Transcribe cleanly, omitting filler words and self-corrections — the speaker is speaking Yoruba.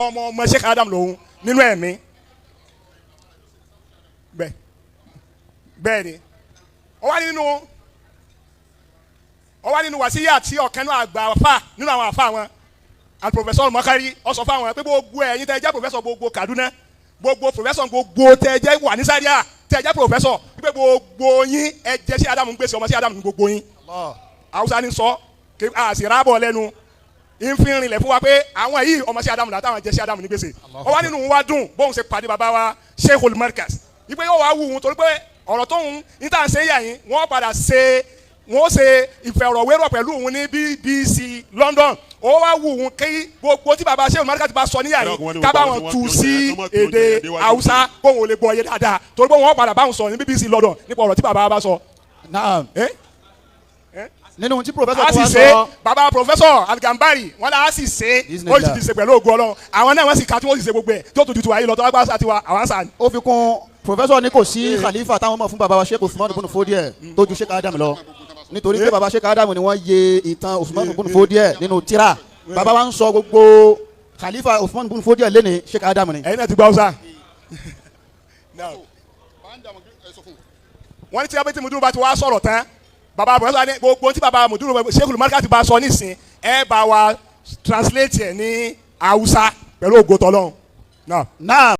ọmọ Sheik Adam lòun nínú ẹ̀mí bẹ́ẹ̀ ni ó wá nínú wàsíyà tí ọ̀kan náà àgbà àfà nínú àwọn àfà wọn àti Professor Makari ó sọ fáwọn pé gbogbo ẹ̀yin tẹ́ jẹ́ professor gbogbo Kaduna gbogbo professor gbogbo tẹ́ jẹ́ wà ní Zaria tẹ́ jẹ́ professor pé gbogbo yín ẹ jẹ́ sí Adamu gbèsè ọmọ sí Adamu ní gbogbo yín Hausa ní sọ kí a sì rábọ̀ lẹ́nu ìfìrìnlẹ̀ fún wa pé àwọn yìí ọmọ sí Adamu látàwọn jẹ́ sí Adamu ní gbèsè ó wá nínú wa dùn bóun ṣe pàdé bàbá wa Sheikhul Markaz ìpè yóò wá wù ú torí pé ọ̀rọ̀ tóun níta ṣe yà yín wọ́n padà ṣe ìfẹ̀rọ̀wérọ̀ pẹ̀lú òun ní BBC London ó wá wù ú kí gbogbo tí baba Sheikhul Markaz bá sọ níyà yín ká bá wọn tú sí èdè Hausa kóun ò lè gbọ́ yé dáadáa torí pé wọ́n padà báwọn sọ ní BBC London nípa ọ̀rọ̀ tí baba bá sọ. nínú tí professor tó wá sọ baba Professor Al-Gambari wọn náà á sì ṣe ó sì ti ṣe pẹ̀lú ògùn Ọlọ́run àwọn náà wọ́n sì ká tí wọ́n sì ṣe gbogbo ẹ̀ tó tó ju tiwa yìí lọ tó wá gbá sàtiwa àwọn sàn. ó fi kún professor ní kò sí khalifa táwọn mọ̀ fún baba wa Sheikh Usman ibn Fodiye tó ju Sheikh Adam lọ nítorí pé baba Sheikh Adam ni wọ́n yẹ ìtàn Usman ibn Fodiye nínú tírà baba wa ń sọ gbogbo khalifa Usman ibn Fodiye lẹ́ni Sheikh Adam ni. ẹ̀yin náà ti gbọ́ Hausa. wọ́n ní tí abẹ́tí mùdúrú bá ti wá sọ̀rọ̀ tán baba Professor ní gbogbo tí baba mùdúrú Sheikhul Markaz ti bá sọ nísìn ẹ bá wa translate ẹ̀ ní Hausa pẹ̀lú ògo t'Ọlọ́run.